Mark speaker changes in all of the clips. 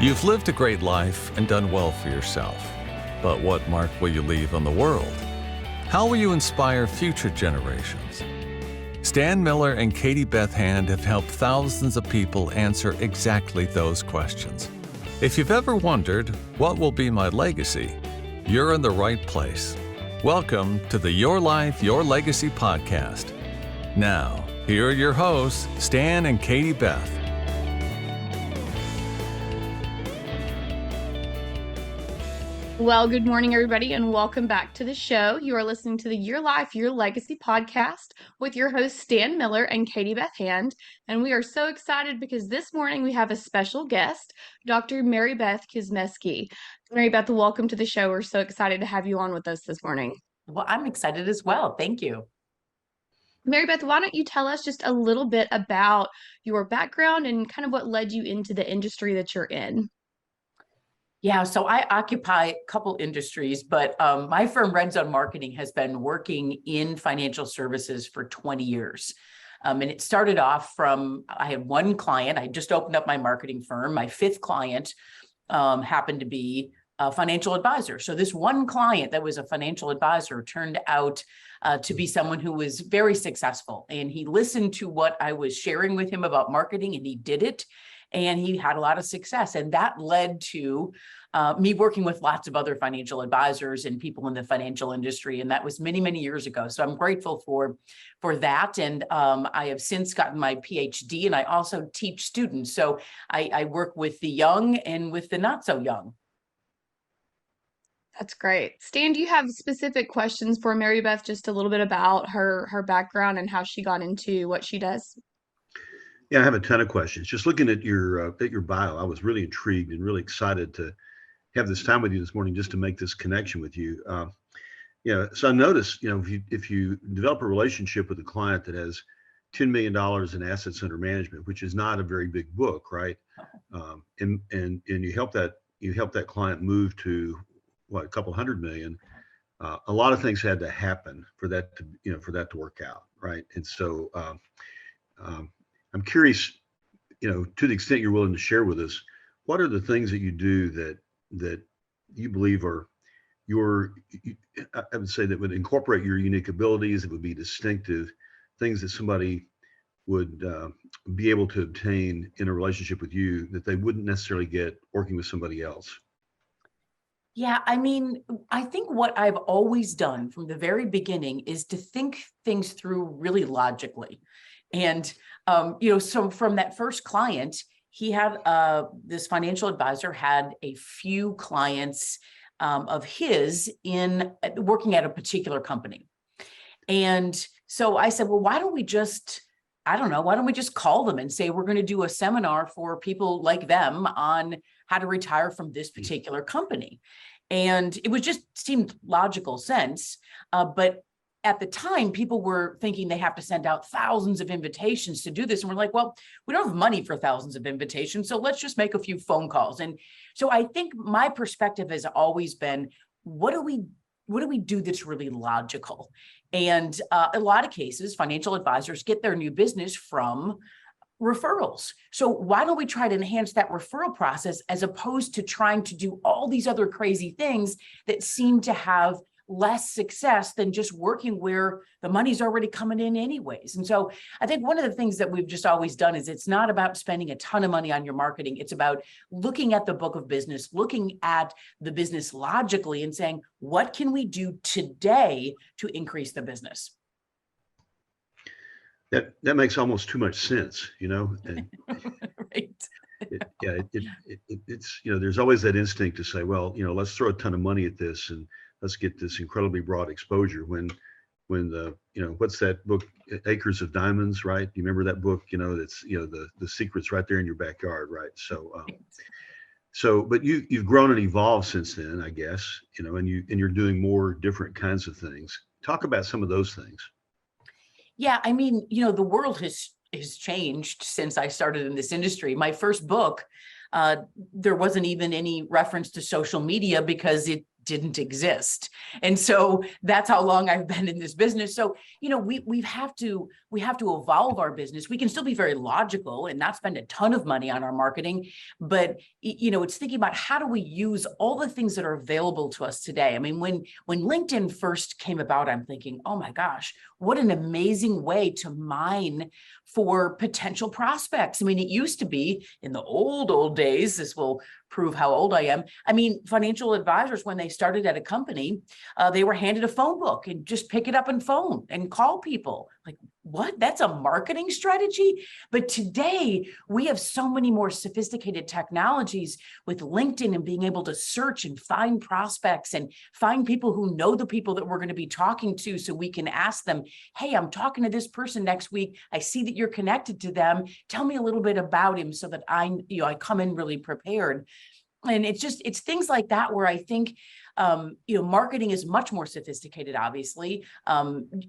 Speaker 1: You've lived a great life and done well for yourself. But what mark will you leave on the world? How will you inspire future generations? Stan Miller and Katie Beth Hand have helped thousands of people answer exactly those questions. If you've ever wondered, what will be my legacy? You're in the right place. Welcome to the Your Life, Your Legacy podcast. Now, here are your hosts, Stan and Katie Beth.
Speaker 2: Well, good morning, everybody, and welcome back to the show. You are listening to the Your Life, Your Legacy podcast with your hosts, Stan Miller and Katie Beth Hand. And we are so excited because this morning we have a special guest, Dr. Maribeth Kuzmeski. Maribeth, welcome to the show. We're so excited to have you on with us this morning.
Speaker 3: Well, I'm excited as well. Thank you.
Speaker 2: Maribeth, why don't you tell us just a little bit about your background and kind of what led you into the industry that you're in?
Speaker 3: Yeah, so I occupy a couple industries, but my firm, Red Zone Marketing, has been working in financial services for 20 years. And it started off from, I had one client. I just opened up my marketing firm. My fifth client happened to be a financial advisor. So this one client that was a financial advisor turned out to be someone who was very successful. And he listened to what I was sharing with him about marketing, and he did it. And he had a lot of success. And that led to me working with lots of other financial advisors and people in the financial industry. And that was many, many years ago. So I'm grateful for that. And I have since gotten my Ph.D. and I also teach students. So I work with the young and with the not so young.
Speaker 2: That's great. Stan, do you have specific questions for Maribeth, just a little bit about her background and how she got into what she does?
Speaker 4: Yeah, I have a ton of questions. Just looking at your bio, I was really intrigued and really excited to have this time with you this morning, just to make this connection with you. So I noticed, if you develop a relationship with a client that has $10 million in assets under management, which is not a very big book, right? And you help that client move to a couple $100 million. A lot of things had to happen for that to work out, right? And so I'm curious, to the extent you're willing to share with us, what are the things that you do that you believe are I would say that would incorporate your unique abilities, that would be distinctive, things that somebody would be able to obtain in a relationship with you that they wouldn't necessarily get working with somebody else?
Speaker 3: Yeah, I mean, I think what I've always done from the very beginning is to think things through really logically. And, so from that first client, he had this financial advisor had a few clients of his in working at a particular company. And so I said, well, why don't we just call them and say, we're going to do a seminar for people like them on how to retire from this particular company. And it was just seemed logical sense. But at the time, people were thinking they have to send out thousands of invitations to do this. And we're like, well, we don't have money for thousands of invitations. So let's just make a few phone calls. And so I think my perspective has always been, what do we do that's really logical? And a lot of cases, financial advisors get their new business from referrals. So why don't we try to enhance that referral process as opposed to trying to do all these other crazy things that seem to have less success than just working where the money's already coming in anyways. And so I think one of the things that we've just always done is it's not about spending a ton of money on your marketing. It's about looking at the book of business, looking at the business logically and saying, what can we do today to increase the business?
Speaker 4: That makes almost too much sense, And
Speaker 3: Right.
Speaker 4: It's there's always that instinct to say, well, let's throw a ton of money at this and let's get this incredibly broad exposure. When the what's that book, Acres of Diamonds, right? You remember that book? That's the secret's right there in your backyard, right? So but you've grown and evolved since then, I guess, and you're doing more different kinds of things. Talk about some of those things.
Speaker 3: Yeah, I mean, the world has changed since I started in this industry. My first book, there wasn't even any reference to social media because didn't exist. And so that's how long I've been in this business. So, we have to evolve our business. We can still be very logical and not spend a ton of money on our marketing, but it's thinking about how do we use all the things that are available to us today. I mean, when LinkedIn first came about, I'm thinking, oh my gosh, what an amazing way to mine for potential prospects. I mean, it used to be in the old days, this will prove how old I am. I mean, financial advisors, when they started at a company, they were handed a phone book and just pick it up and phone and call people. Like, what? That's a marketing strategy? But today we have so many more sophisticated technologies with LinkedIn and being able to search and find prospects and find people who know the people that we're going to be talking to, so we can ask them, hey, I'm talking to this person next week. I see that you're connected to them. Tell me a little bit about him so that I come in really prepared. And it's things like that where I think, marketing is much more sophisticated, obviously.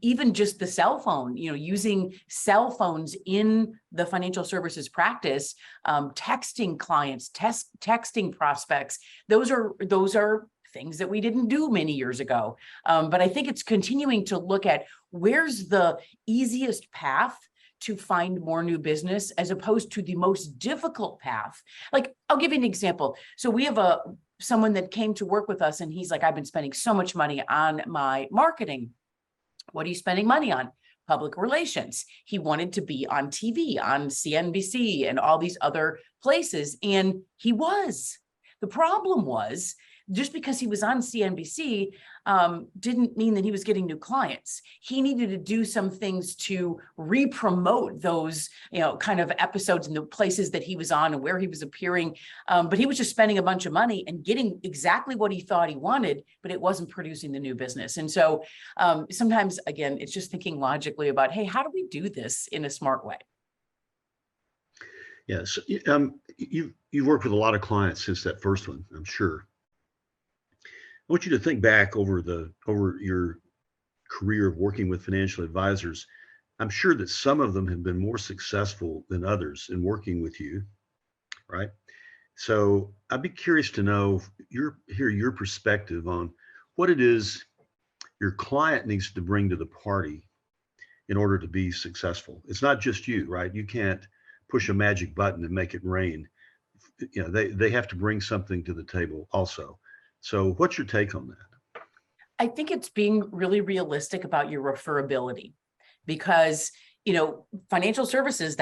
Speaker 3: Even just the cell phone, using cell phones in the financial services practice, texting clients, texting prospects. Those are things that we didn't do many years ago. But I think it's continuing to look at where's the easiest path to find more new business as opposed to the most difficult path. Like, I'll give you an example. So we have someone that came to work with us and he's like, I've been spending so much money on my marketing. What are you spending money on? Public relations. He wanted to be on TV, on CNBC and all these other places. And he was. The problem was, just because he was on CNBC didn't mean that he was getting new clients. He needed to do some things to re-promote those, kind of episodes and the places that he was on and where he was appearing. But he was just spending a bunch of money and getting exactly what he thought he wanted, but it wasn't producing the new business. And so sometimes, again, it's just thinking logically about, hey, how do we do this in a smart way?
Speaker 4: Yes. You've worked with a lot of clients since that first one, I'm sure. I want you to think back over your career of working with financial advisors. I'm sure that some of them have been more successful than others in working with you, right? So I'd be curious to know hear your perspective on what it is your client needs to bring to the party in order to be successful. It's not just you, right? You can't push a magic button and make it rain. They have to bring something to the table also. So what's your take on that?
Speaker 3: I think it's being really realistic about your referability, because, financial services,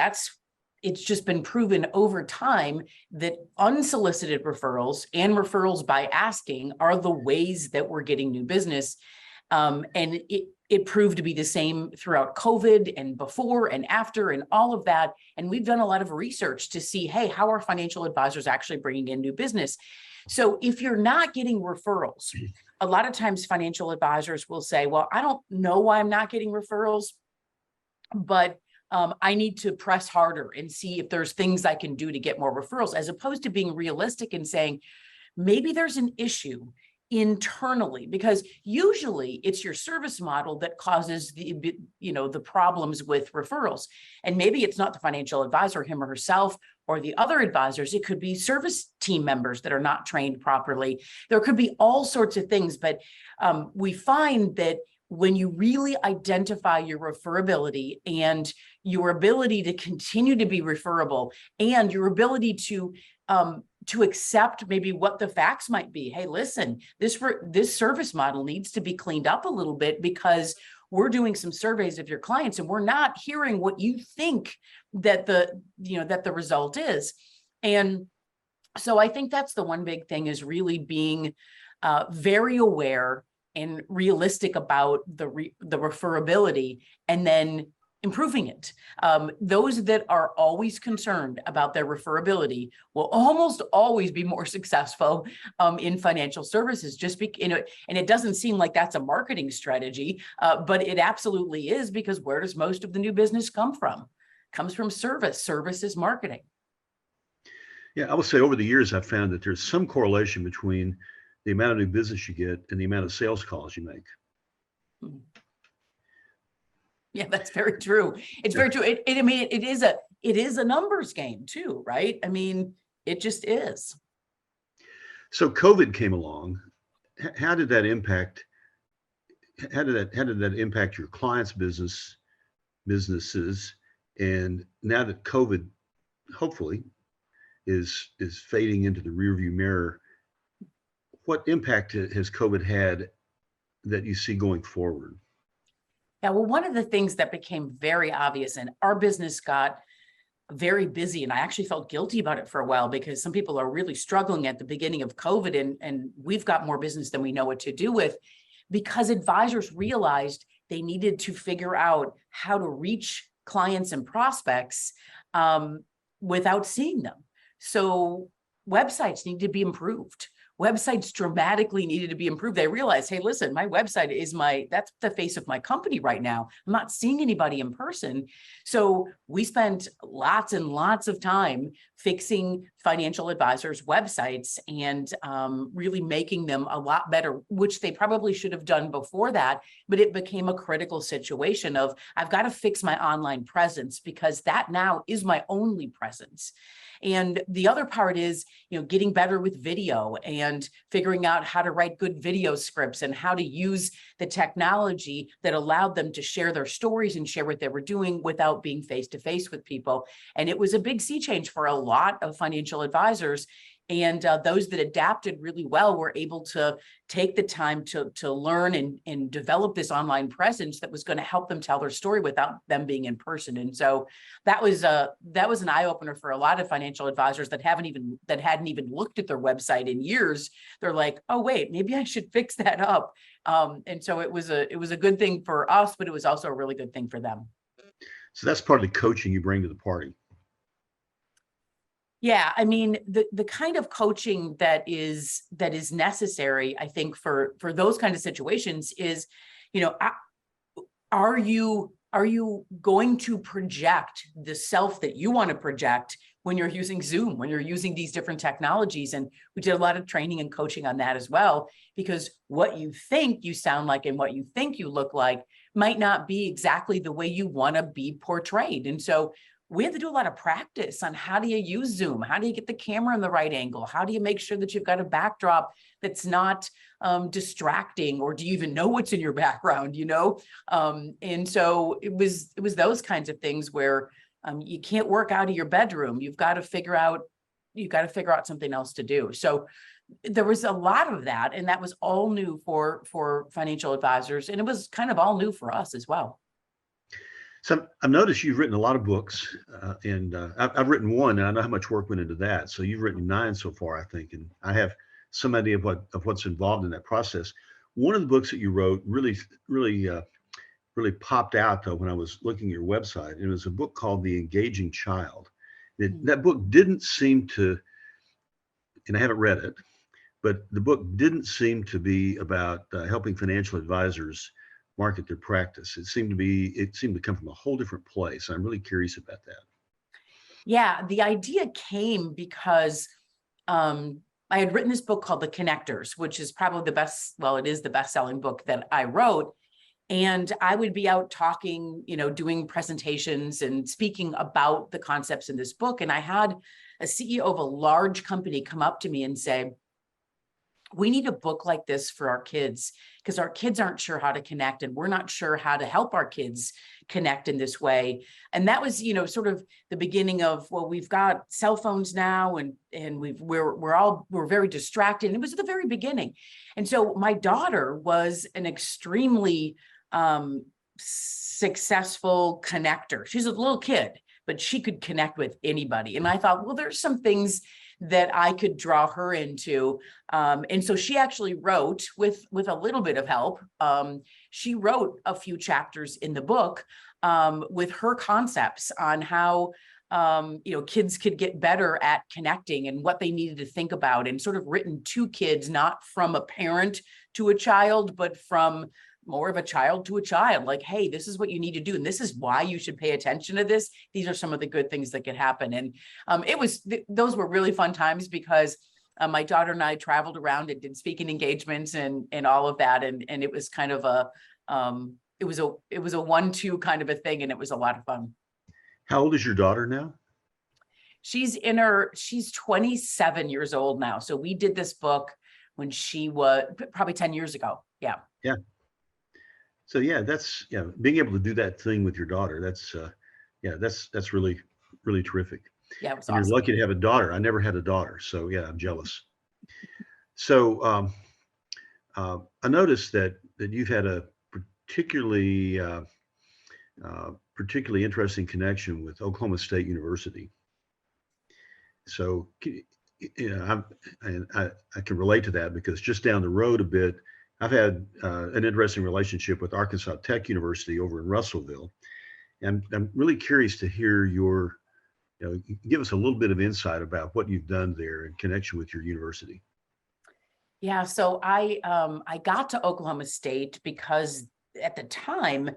Speaker 3: it's just been proven over time that unsolicited referrals and referrals by asking are the ways that we're getting new business. And it proved to be the same throughout COVID and before and after and all of that. And we've done a lot of research to see, hey, how are financial advisors actually bringing in new business? So if you're not getting referrals, a lot of times financial advisors will say, well, I don't know why I'm not getting referrals, but I need to press harder and see if there's things I can do to get more referrals, as opposed to being realistic and saying, maybe there's an issue internally, because usually it's your service model that causes the problems with referrals. And maybe it's not the financial advisor, him or herself, or the other advisors. It could be service team members that are not trained properly. There could be all sorts of things, but we find that when you really identify your referability and your ability to continue to be referable and your ability to accept maybe what the facts might be. Hey, listen, this service model needs to be cleaned up a little bit because we're doing some surveys of your clients and we're not hearing what you think that the result is. And so I think that's the one big thing, is really being very aware and realistic about the referability, and then improving it. Those that are always concerned about their referability will almost always be more successful in financial services, and it doesn't seem like that's a marketing strategy, but it absolutely is, because where does most of the new business come from? It comes from service. Service is marketing.
Speaker 4: Yeah, I would say over the years, I've found that there's some correlation between the amount of new business you get and the amount of sales calls you make.
Speaker 3: Yeah, that's very true. It's very true. It is a numbers game too, right? I mean, it just is.
Speaker 4: So COVID came along how did that impact? How did that impact your clients' businesses? And now that COVID, hopefully, is fading into the rearview mirror, what impact has COVID had that you see going forward?
Speaker 3: Yeah, well, one of the things that became very obvious, and our business got very busy, and I actually felt guilty about it for a while because some people are really struggling at the beginning of COVID, and we've got more business than we know what to do with, because advisors realized they needed to figure out how to reach clients and prospects without seeing them. So websites need to be improved. Websites dramatically needed to be improved. They realized, hey, listen, my website is that's the face of my company right now. I'm not seeing anybody in person. So we spent lots and lots of time fixing financial advisors' websites and really making them a lot better, which they probably should have done before that. But it became a critical situation of, I've got to fix my online presence because that now is my only presence. And the other part is, getting better with video and figuring out how to write good video scripts and how to use the technology that allowed them to share their stories and share what they were doing without being face to face with people. And it was a big sea change for a lot of financial advisors. And those that adapted really well were able to take the time to learn and develop this online presence that was going to help them tell their story without them being in person. And so that was an eye opener for a lot of financial advisors that hadn't even looked at their website in years. They're like, oh wait, maybe I should fix that up. And so it was a good thing for us, but it was also a really good thing for them.
Speaker 4: So that's part of the coaching you bring to the party.
Speaker 3: Yeah, I mean, the kind of coaching that is necessary, I think, for those kind of situations is, are you going to project the self that you want to project when you're using Zoom, when you're using these different technologies? And we did a lot of training and coaching on that as well, because what you think you sound like and what you think you look like might not be exactly the way you want to be portrayed. And so we have to do a lot of practice on how do you use Zoom? How do you get the camera in the right angle? How do you make sure that you've got a backdrop that's not distracting, or do you even know what's in your background, And so it was those kinds of things where you can't work out of your bedroom. You've got to figure out something else to do. So there was a lot of that, and that was all new for financial advisors, and it was kind of all new for us as well.
Speaker 4: So I've noticed you've written a lot of books, and I've written one, and I know how much work went into that. So you've written 9 so far, I think, and I have some idea of what's involved in that process. One of the books that you wrote really popped out though when I was looking at your website. And it was a book called The Engaging Child. That book didn't seem to, and I haven't read it, but the book didn't seem to be about helping financial advisors market their practice. It seemed to come from a whole different place. I'm really curious about that.
Speaker 3: Yeah, the idea came because I had written this book called The Connectors, which is probably it is the best-selling book that I wrote. And I would be out talking, doing presentations and speaking about the concepts in this book. And I had a CEO of a large company come up to me and say, we need a book like this for our kids, because our kids aren't sure how to connect, and we're not sure how to help our kids connect in this way. And that was, sort of the beginning of, well, we've got cell phones now, and we're very distracted. And it was at the very beginning. And so my daughter was an extremely successful connector. She's a little kid, but she could connect with anybody. And I thought, well, there's some things that I could draw her into. And so she actually wrote, with a little bit of help, she wrote a few chapters in the book with her concepts on how kids could get better at connecting and what they needed to think about, and sort of written to kids, not from a parent to a child, but from more of a child to a child, like, hey, this is what you need to do, and this is why you should pay attention to this. These are some of the good things that could happen. And those were really fun times, because my daughter and I traveled around and did speaking engagements and all of that, and it was kind of a 1-2 kind of a thing, and it was a lot of fun.
Speaker 4: How old is your daughter now?
Speaker 3: She's 27 years old now. So we did this book when she was probably 10 years ago. Yeah.
Speaker 4: Yeah. So yeah, that's being able to do that thing with your daughter. That's really really terrific.
Speaker 3: Yeah, it was
Speaker 4: And you're
Speaker 3: awesome.
Speaker 4: lucky to have a daughter. I never had a daughter, so yeah, I'm jealous. So I noticed that you've had a particularly particularly interesting connection with Oklahoma State University. So I can relate to that because just down the road a bit, I've had an interesting relationship with Arkansas Tech University over in Russellville, and I'm really curious to hear give us a little bit of insight about what you've done there in connection with your university.
Speaker 3: Yeah, so I got to Oklahoma State because at the time,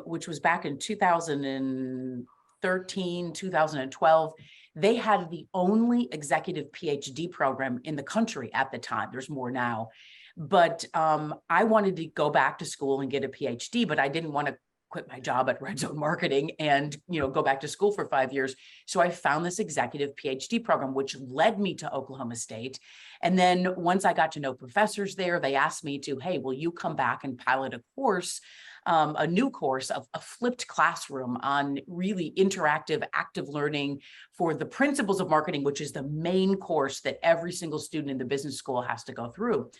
Speaker 3: which was back in 2013, 2012, they had the only executive PhD program in the country at the time. There's more now. But I wanted to go back to school and get a PhD, but I didn't want to quit my job at Red Zone Marketing and go back to school for 5 years. So I found this executive PhD program, which led me to Oklahoma State. And then once I got to know professors there, they asked me to, hey, will you come back and pilot a course, a new course of a flipped classroom on really interactive, active learning for the principles of marketing, which is the main course that every single student in the business school has to go through.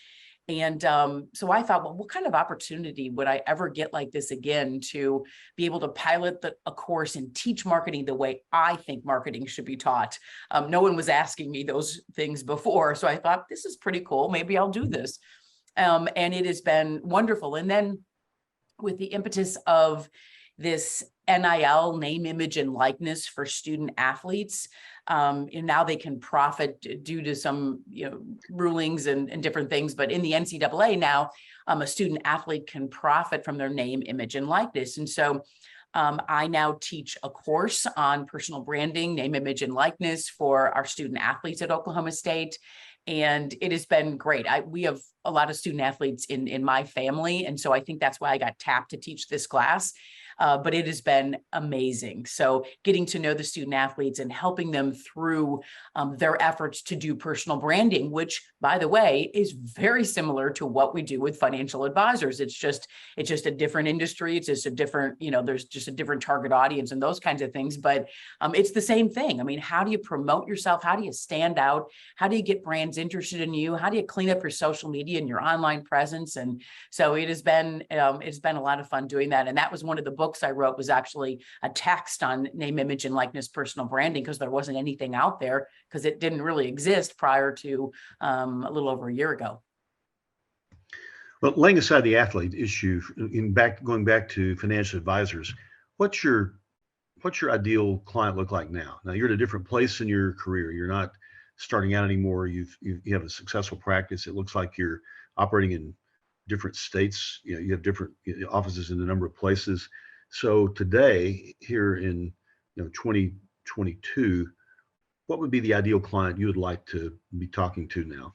Speaker 3: And so I thought, well, what kind of opportunity would I ever get like this again to be able to pilot a course and teach marketing the way I think marketing should be taught? No one was asking me those things before. So I thought, this is pretty cool. Maybe I'll do this. And it has been wonderful. And then with the impetus of this NIL, name, image, and likeness for student athletes, and now they can profit due to some rulings and different things. But in the NCAA now, a student athlete can profit from their name, image, and likeness. And so I now teach a course on personal branding, name, image, and likeness for our student athletes at Oklahoma State. And it has been great. We have a lot of student athletes in my family. And so I think that's why I got tapped to teach this class. But it has been amazing. So getting to know the student athletes and helping them through their efforts to do personal branding, which, by the way, is very similar to what we do with financial advisors. It's just a different industry. It's just a different, there's just a different target audience and those kinds of things. But it's the same thing. I mean, how do you promote yourself? How do you stand out? How do you get brands interested in you? How do you clean up your social media and your online presence? And so it's been a lot of fun doing that. And that was one of the books I wrote, was actually a text on name, image, and likeness personal branding, because there wasn't anything out there, because it didn't really exist prior to a little over a year ago.
Speaker 4: Well, laying aside the athlete issue, going back to financial advisors, what's your ideal client look like now? Now you're at a different place in your career. You're not starting out anymore. You have a successful practice. It looks like you're operating in different states. You have different offices in a number of places. So today, here in 2022, what would be the ideal client you would like to be talking to now?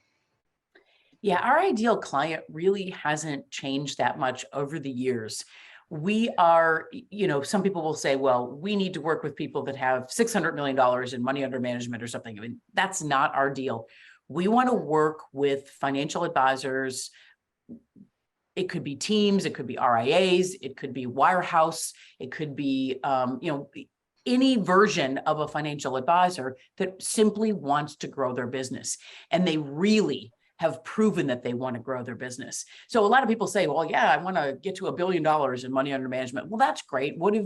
Speaker 3: Yeah, our ideal client really hasn't changed that much over the years. We are, some people will say, well, we need to work with people that have $600 million in money under management or something. I mean, that's not our deal. We want to work with financial advisors. It could be teams, it could be RIAs, it could be wirehouse, it could be, any version of a financial advisor that simply wants to grow their business. And they really have proven that they want to grow their business. So a lot of people say, well, yeah, I want to get to $1 billion in money under management. Well, that's great. What are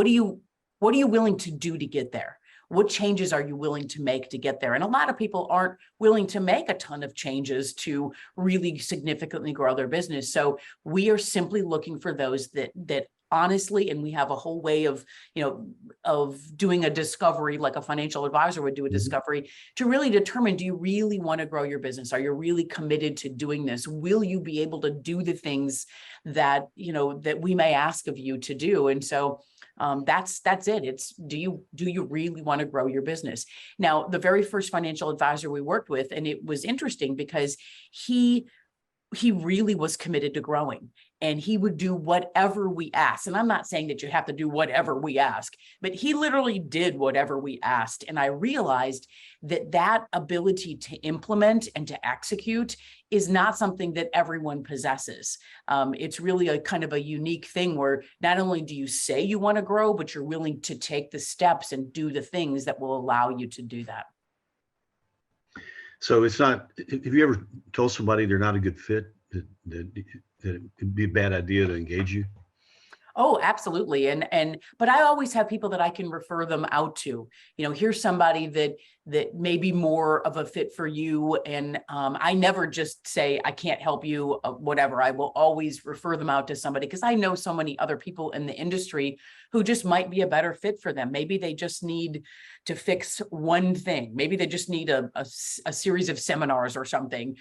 Speaker 3: you willing to do to get there? What changes are you willing to make to get there? And a lot of people aren't willing to make a ton of changes to really significantly grow their business. So we are simply looking for those that honestly, and we have a whole way of doing a discovery, like a financial advisor would do a discovery, to really determine, do you really want to grow your business? Are you really committed to doing this? Will you be able to do the things that we may ask of you to do? And so that's it. It's, do you really want to grow your business? Now, the very first financial advisor we worked with, and it was interesting because he really was committed to growing. and he would do whatever we asked. And I'm not saying that you have to do whatever we ask, but he literally did whatever we asked. And I realized that that ability to implement and to execute is not something that everyone possesses. It's really a kind of a unique thing where not only do you say you want to grow, but you're willing to take the steps and do the things that will allow you to do that.
Speaker 4: So it's not, have you ever told somebody they're not a good fit, that it'd be a bad idea to engage you?
Speaker 3: Oh, absolutely. But I always have people that I can refer them out to. Here's somebody that may be more of a fit for you. And I never just say, I can't help you, whatever. I will always refer them out to somebody, because I know so many other people in the industry who just might be a better fit for them. Maybe they just need to fix one thing. Maybe they just need a series of seminars or something,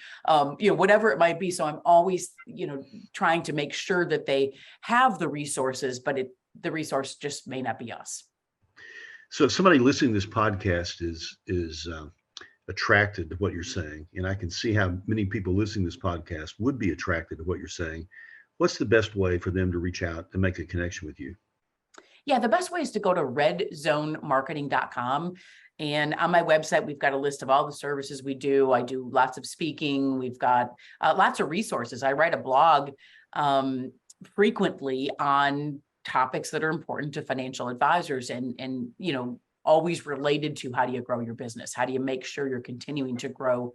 Speaker 3: whatever it might be. So I'm always, trying to make sure that they have the resources, but the resource just may not be us.
Speaker 4: So if somebody listening to this podcast is attracted to what you're saying, and I can see how many people listening to this podcast would be attracted to what you're saying, what's the best way for them to reach out and make a connection with you?
Speaker 3: Yeah, the best way is to go to redzonemarketing.com. And on my website, we've got a list of all the services we do. I do lots of speaking. We've got lots of resources. I write a blog frequently on topics that are important to financial advisors and always related to how do you grow your business? How do you make sure you're continuing to grow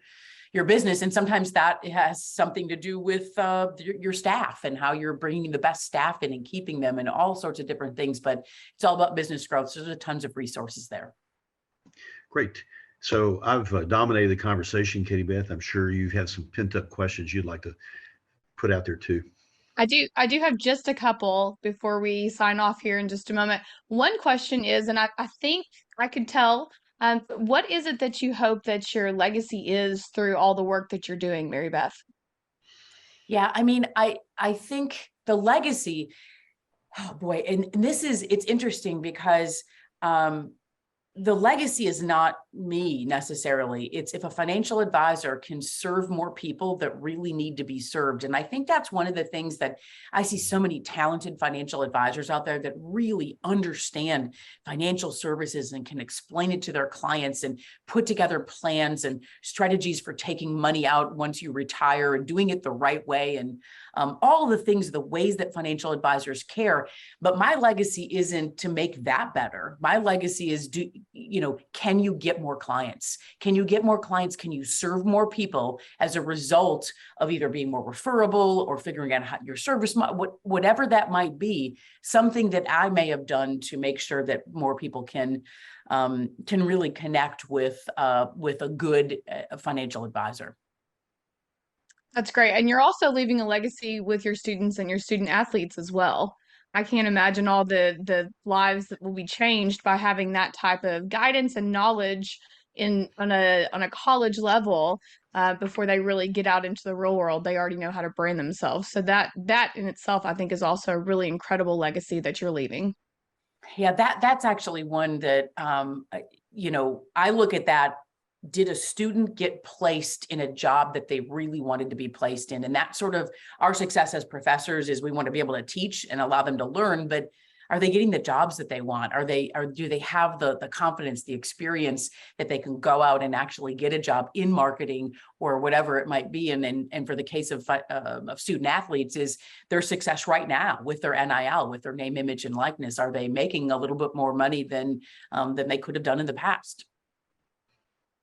Speaker 3: your business? And sometimes that has something to do with your staff and how you're bringing the best staff in and keeping them and all sorts of different things. But it's all about business growth. So there's tons of resources there.
Speaker 4: Great. So I've dominated the conversation, Katie Beth. I'm sure you have some pent up questions you'd like to put out there too.
Speaker 2: I do have just a couple before we sign off here in just a moment. One question is, and I think I could tell, what is it that you hope that your legacy is through all the work that you're doing, Maribeth?
Speaker 3: Yeah, I mean, I think the legacy, oh boy, and it's interesting because the legacy is not me necessarily. It's if a financial advisor can serve more people that really need to be served. And I think that's one of the things that I see so many talented financial advisors out there that really understand financial services and can explain it to their clients and put together plans and strategies for taking money out once you retire and doing it the right way. And all the things, the ways that financial advisors care. But my legacy isn't to make that better. My legacy is, can you get more clients? Can you get more clients? Can you serve more people as a result of either being more referable or figuring out how your service, whatever that might be, something that I may have done to make sure that more people can really connect with a good financial advisor.
Speaker 2: That's great. And you're also leaving a legacy with your students and your student athletes as well. I can't imagine all the lives that will be changed by having that type of guidance and knowledge on a college level before they really get out into the real world. They already know how to brand themselves. So that in itself, I think, is also a really incredible legacy that you're leaving.
Speaker 3: Yeah, that's actually one that I look at that. Did a student get placed in a job that they really wanted to be placed in? And that sort of our success as professors is we want to be able to teach and allow them to learn, but are they getting the jobs that they want? Do they have the confidence, the experience that they can go out and actually get a job in marketing or whatever it might be? And for the case of student athletes, is their success right now with their NIL, with their name, image, and likeness? Are they making a little bit more money than they could have done in the past?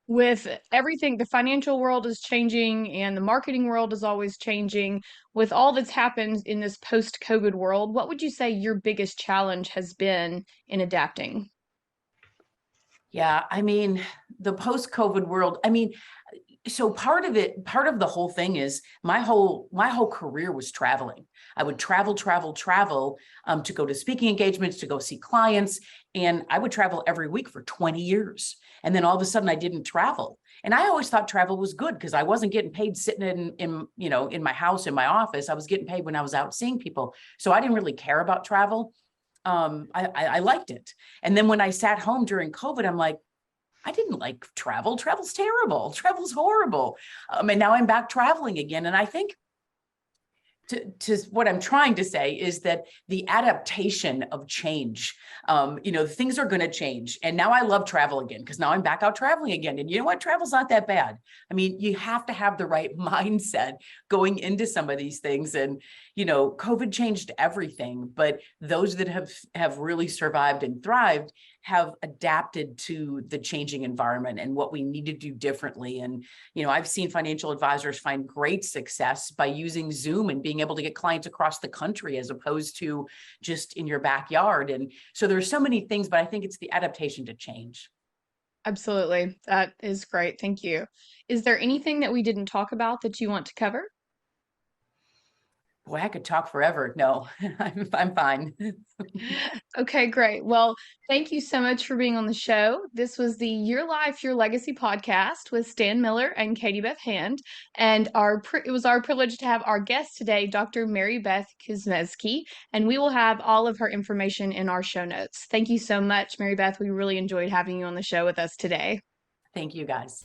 Speaker 2: With everything, the financial world is changing and the marketing world is always changing. With all that's happened in this post-COVID world, what would you say your biggest challenge has been in adapting?
Speaker 3: Yeah, I mean, the post-COVID world, so part of the whole thing is my whole career was traveling. I would travel to go to speaking engagements, to go see clients. And I would travel every week for 20 years. And then all of a sudden I didn't travel. And I always thought travel was good because I wasn't getting paid sitting in my house, in my office. I was getting paid when I was out seeing people. So I didn't really care about travel. I liked it. And then when I sat home during COVID, I'm like, I didn't like travel. Travel's terrible. Travel's horrible. And now I'm back traveling again. And I think to what I'm trying to say is that the adaptation of change, things are going to change. And now I love travel again, because now I'm back out traveling again. And you know what? Travel's not that bad. I mean, you have to have the right mindset going into some of these things. And, COVID changed everything, but those that have really survived and thrived have adapted to the changing environment and what we need to do differently. And, I've seen financial advisors find great success by using Zoom and being able to get clients across the country as opposed to just in your backyard. And so there's so many things, but I think it's the adaptation to change.
Speaker 2: Absolutely. That is great. Thank you. Is there anything that we didn't talk about that you want to cover?
Speaker 3: Boy, I could talk forever. No, I'm fine.
Speaker 2: Okay, great. Well, thank you so much for being on the show. This was the Your Life, Your Legacy podcast with Stan Miller and Katie Beth Hand. And it was our privilege to have our guest today, Dr. Maribeth Kuzmeski, and we will have all of her information in our show notes. Thank you so much, Maribeth. We really enjoyed having you on the show with us today.
Speaker 3: Thank you, guys.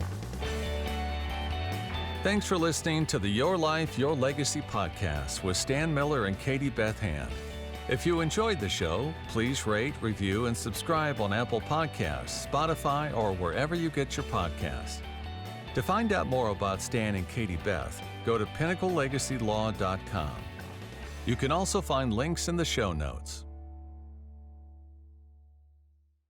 Speaker 1: Thanks for listening to the Your Life, Your Legacy podcast with Stan Miller and Katie Beth Hand. If you enjoyed the show, please rate, review, and subscribe on Apple Podcasts, Spotify, or wherever you get your podcasts. To find out more about Stan and Katie Beth, go to pinnaclelegacylaw.com. You can also find links in the show notes.